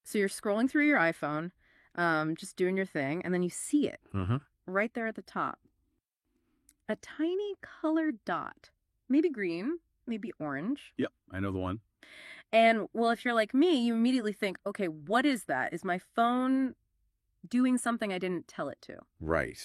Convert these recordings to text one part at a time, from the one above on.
So you're scrolling through your iPhone, just doing your thing, and then you see it Uh-huh. right there at the top. A tiny colored dot. Maybe green, maybe orange. Yep, I know the one. And, well, if you're like me, you immediately think, okay, what is that? Is my phone doing something I didn't tell it to? Right.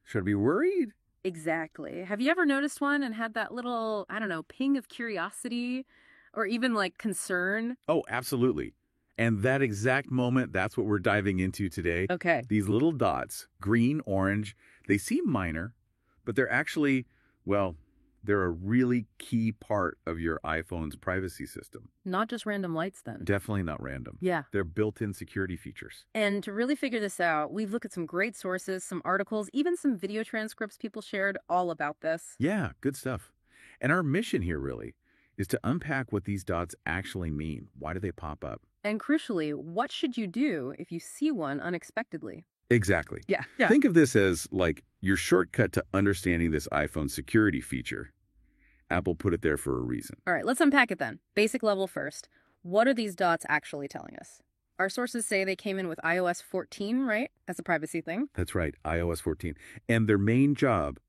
Should I be worried? Exactly. Have you ever noticed one and had that little, I don't know, ping of curiosity or even like concern? Oh, absolutely. And that exact moment, that's what we're diving into today. Okay. These little dots, green, orange, they seem minor, but they're actually, well, they're a really key part of your iPhone's privacy system. Not just random lights then. Definitely not random. Yeah. They're built-in security features. And to really figure this out, we've looked at some great sources, some articles, even some video transcripts people shared all about this. Yeah, good stuff. And our mission here really is to unpack what these dots actually mean. Why do they pop up? And crucially, what should you do if you see one unexpectedly? Exactly. Yeah. Think of this as like your shortcut to understanding this iPhone security feature. Apple put it there for a reason. All right, let's unpack it then. Basic level first. What are these dots actually telling us? Our sources say they came in with iOS 14, right? As a privacy thing. That's right, iOS 14. And their main job,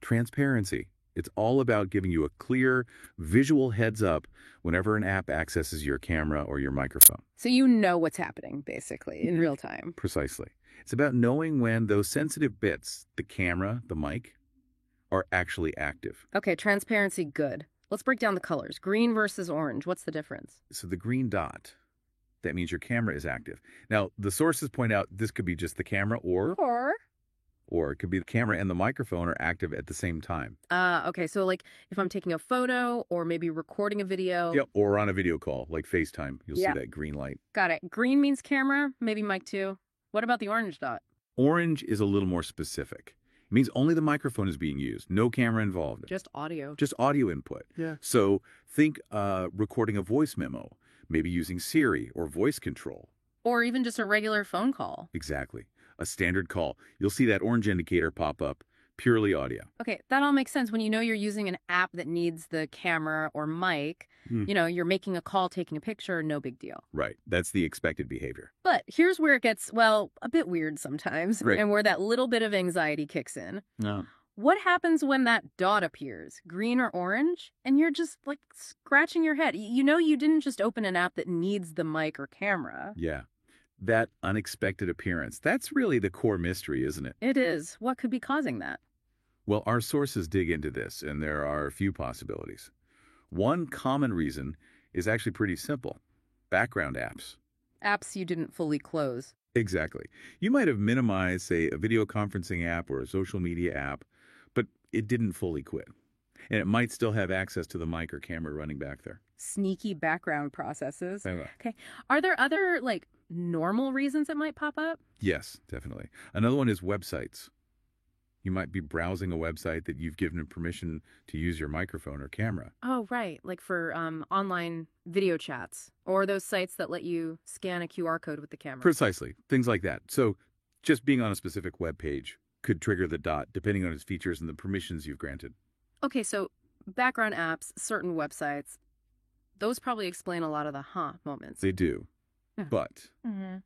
transparency. It's all about giving you a clear, visual heads up whenever an app accesses your camera or your microphone. So you know what's happening, basically, in real time. Precisely. It's about knowing when those sensitive bits, the camera, the mic, are actually active. Okay, transparency, good. Let's break down the colors. Green versus orange. What's the difference? So the green dot, that means your camera is active. Now, the sources point out this could be just the camera or it could be the camera and the microphone are active at the same time. Okay, so like if I'm taking a photo or maybe recording a video. Yep, or on a video call, like FaceTime, you'll Yeah. see that green light. Got it. Green means camera, maybe mic too. What about the orange dot? Orange is a little more specific. It means only the microphone is being used, no camera involved. Just audio. Just audio input. Yeah. So think recording a voice memo, maybe using Siri or voice control. Or even just a regular phone call. Exactly. A standard call. You'll see that orange indicator pop up, purely audio. Okay, that all makes sense when you know you're using an app that needs the camera or mic. You know, you're making a call, taking a picture, no big deal. Right. That's the expected behavior. But here's where it gets, well, a bit weird sometimes, Right. and where that little bit of anxiety kicks in. No. What happens when that dot appears, green or orange, and you're just like scratching your head? You know you didn't just open an app that needs the mic or camera. Yeah. That unexpected appearance, that's really the core mystery, isn't it? It is. What could be causing that? Well, our sources dig into this, and there are a few possibilities. One common reason is actually pretty simple. Background apps. Apps you didn't fully close. Exactly. You might have minimized, say, a video conferencing app or a social media app, but it didn't fully quit. And it might still have access to the mic or camera running back there. Sneaky background processes. Anyway. Okay. Are there other, like, normal reasons it might pop up? Yes, definitely. Another one is websites. You might be browsing a website that you've given permission to use your microphone or camera. Oh, right. Like for online video chats or those sites that let you scan a QR code with the camera. Precisely. Things like that. So just being on a specific web page could trigger the dot, depending on its features and the permissions you've granted. Okay, so background apps, certain websites, those probably explain a lot of the moments. They do. Yeah. But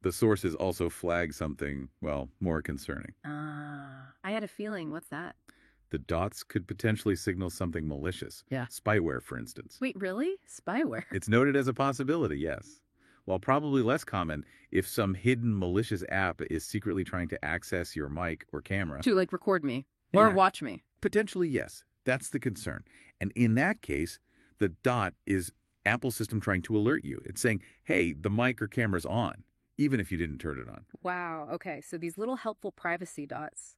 the sources also flag something, well, more concerning. I had a feeling. What's that? The dots could potentially signal something malicious. Yeah. Spyware, for instance. Wait, really? Spyware? It's noted as a possibility, yes. While probably less common if some hidden malicious app is secretly trying to access your mic or camera. To, like, record me or Yeah. watch me. Potentially, yes. That's the concern. And in that case, the dot is Apple's system trying to alert you. It's saying, hey, the mic or camera's on, even if you didn't turn it on. Wow. Okay, so these little helpful privacy dots,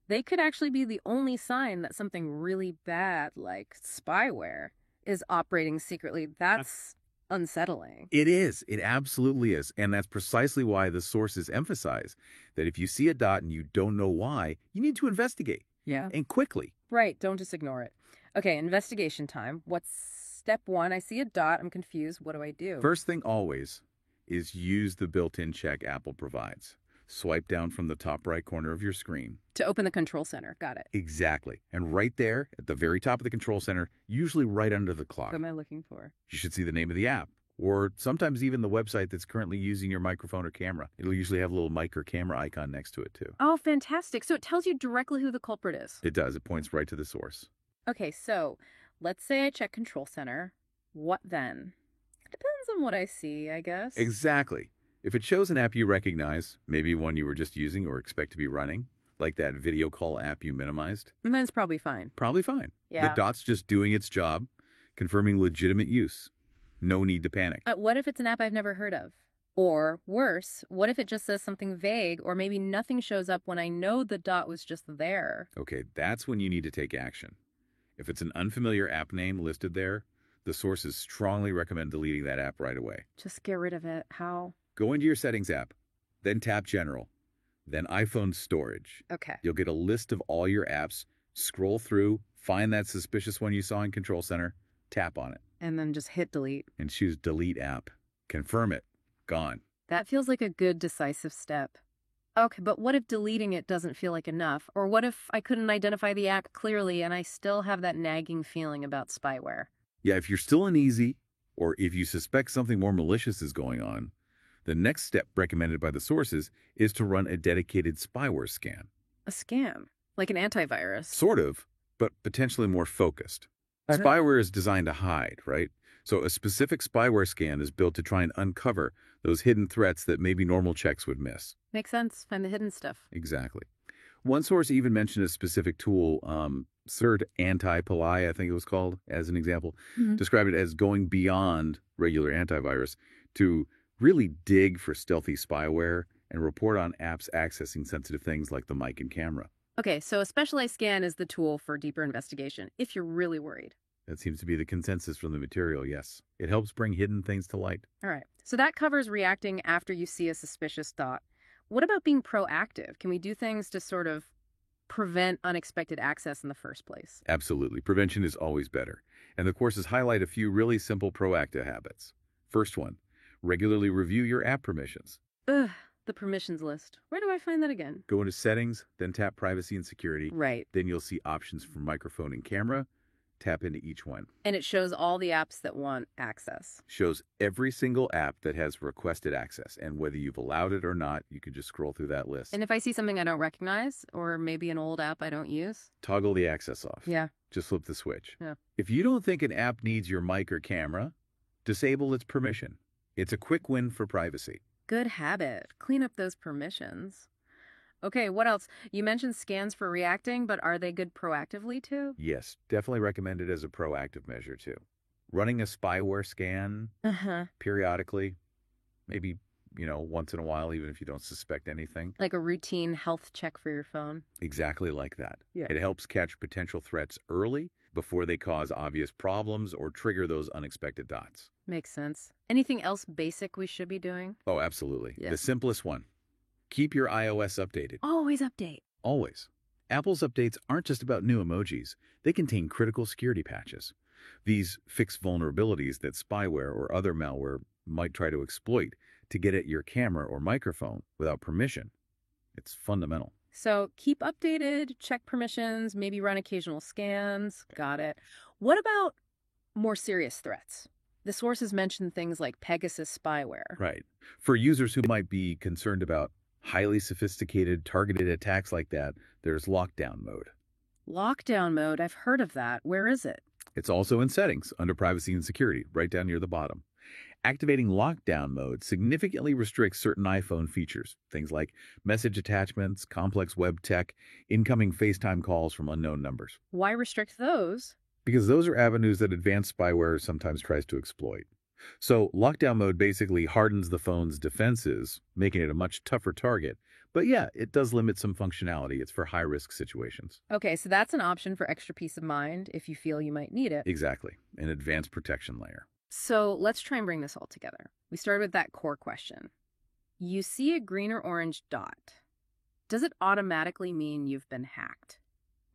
they could actually be the only sign that something really bad, like spyware, is operating secretly. That's unsettling. It is. It absolutely is. And that's precisely why the sources emphasize that if you see a dot and you don't know why, you need to investigate. Yeah. And quickly. Right. Don't just ignore it. Okay, investigation time. What's step one? I see a dot. I'm confused. What do I do? First thing always is use the built-in check Apple provides. Swipe down from the top right corner of your screen. To open the control center. Got it. Exactly. And right there, at the very top of the control center, usually right under the clock, What am I looking for? you should see the name of the app. or sometimes even the website that's currently using your microphone or camera. It'll usually have a little mic or camera icon next to it too. Oh, fantastic. So it tells you directly who the culprit is. It does. It points right to the source. Okay, so let's say I check Control Center. What then? It depends on what I see, I guess. Exactly. If it shows an app you recognize, maybe one you were just using or expect to be running, like that video call app you minimized, And then it's probably fine. probably fine. Yeah. The dot's just doing its job, confirming legitimate use. No need to panic. What if it's an app I've never heard of? Or worse, what if it just says something vague, or maybe nothing shows up when I know the dot was just there? Okay, that's when you need to take action. If it's an unfamiliar app name listed there, the sources strongly recommend deleting that app right away. Just get rid of it. How? Go into your Settings app, then tap General, then iPhone Storage. Okay. You'll get a list of all your apps, scroll through, find that suspicious one you saw in Control Center, tap on it, And then just hit delete. and choose Delete App. Confirm it. Gone. That feels like a good decisive step. Okay, but what if deleting it doesn't feel like enough? Or what if I couldn't identify the app clearly and I still have that nagging feeling about spyware? Yeah, if you're still uneasy, or if you suspect something more malicious is going on, the next step recommended by the sources is to run a dedicated spyware scan. A scam? Like an antivirus? Sort of, but potentially more focused. Spyware is designed to hide, right? So a specific spyware scan is built to try and uncover those hidden threats that maybe normal checks would miss. Makes sense. Find the hidden stuff. Exactly. One source even mentioned a specific tool, CERT Anti-Pillai, I think it was called, as an example, described it as going beyond regular antivirus to really dig for stealthy spyware and report on apps accessing sensitive things like the mic and camera. Okay, so a specialized scan is the tool for deeper investigation, if you're really worried. That seems to be the consensus from the material, yes. It helps bring hidden things to light. All right, so that covers reacting after you see a suspicious dot. What about being proactive? Can we do things to sort of prevent unexpected access in the first place? Absolutely. Prevention is always better. And the courses highlight a few really simple proactive habits. First one, regularly review your app permissions. Ugh, the permissions list. Where do I find that again? Go into Settings, then tap Privacy and Security. Right. Then you'll see options for microphone and camera. Tap into each one. And it shows all the apps that want access. Shows every single app that has requested access. And whether you've allowed it or not, you can just scroll through that list. And if I see something I don't recognize, or maybe an old app I don't use? Toggle the access off. Yeah. Just flip the switch. Yeah. If you don't think an app needs your mic or camera, disable its permission. It's a quick win for privacy. Good habit. Clean up those permissions. Okay, what else? You mentioned scans for reacting, but are they good proactively too? Yes, definitely recommended as a proactive measure too. Running a spyware scan Uh-huh. periodically, maybe, once in a while, even if you don't suspect anything. Like a routine health check for your phone. Exactly like that. Yeah. It helps catch potential threats early before they cause obvious problems or trigger those unexpected dots. Makes sense. Anything else basic we should be doing? Oh, absolutely. Yeah. The simplest one. Keep your iOS updated. Always update. Always. Apple's updates aren't just about new emojis. They contain critical security patches. These fix vulnerabilities that spyware or other malware might try to exploit to get at your camera or microphone without permission. It's fundamental. So keep updated, check permissions, maybe run occasional scans. Got it. What about more serious threats? The sources mention things like Pegasus spyware. Right. For users who might be concerned about highly sophisticated targeted attacks like that, there's lockdown mode. Lockdown mode, I've heard of that. Where is it? It's also in Settings under Privacy and Security, right down near the bottom. Activating lockdown mode significantly restricts certain iPhone features, things like message attachments, complex web tech, incoming FaceTime calls from unknown numbers. Why restrict those? Because those are avenues that advanced spyware sometimes tries to exploit. So lockdown mode basically hardens the phone's defenses, making it a much tougher target. But yeah, it does limit some functionality. It's for high-risk situations. Okay, so that's an option for extra peace of mind if you feel you might need it. Exactly. An advanced protection layer. So let's try and bring this all together. We started with that core question. You see a green or orange dot. Does it automatically mean you've been hacked?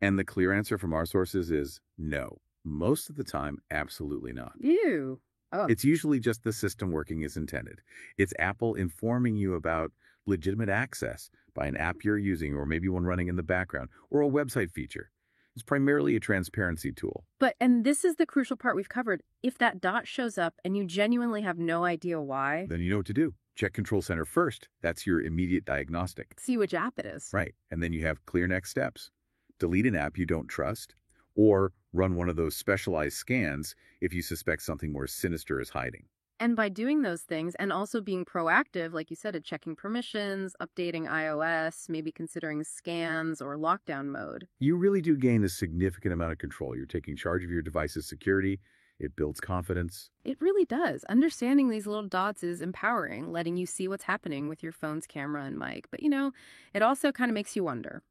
And the clear answer from our sources is no. Most of the time, absolutely not. Ew. Oh. It's usually just the system working as intended. It's Apple informing you about legitimate access by an app you're using or maybe one running in the background or a website feature. It's primarily a transparency tool. And this is the crucial part we've covered. If that dot shows up and you genuinely have no idea why, Then you know what to do. Check Control Center first. That's your immediate diagnostic. see which app it is. Right. And then you have clear next steps. Delete an app you don't trust, or run one of those specialized scans if you suspect something more sinister is hiding. And by doing those things and also being proactive, like you said, at checking permissions, updating iOS, maybe considering scans or lockdown mode. You really do gain a significant amount of control. You're taking charge of your device's security. It builds confidence. It really does. Understanding these little dots is empowering, letting you see what's happening with your phone's camera and mic. But, it also kind of makes you wonder.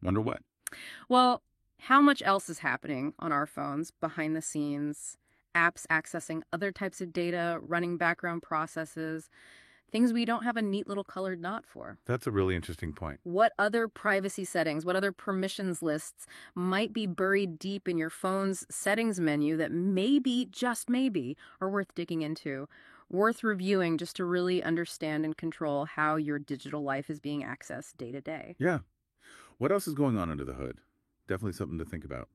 Wonder what? Well, how much else is happening on our phones behind the scenes? Apps accessing other types of data, running background processes, things we don't have a neat little colored dot for. That's a really interesting point. What other privacy settings, what other permissions lists might be buried deep in your phone's settings menu that maybe, just maybe, are worth digging into, worth reviewing just to really understand and control how your digital life is being accessed day to day? Yeah. What else is going on under the hood? Definitely something to think about.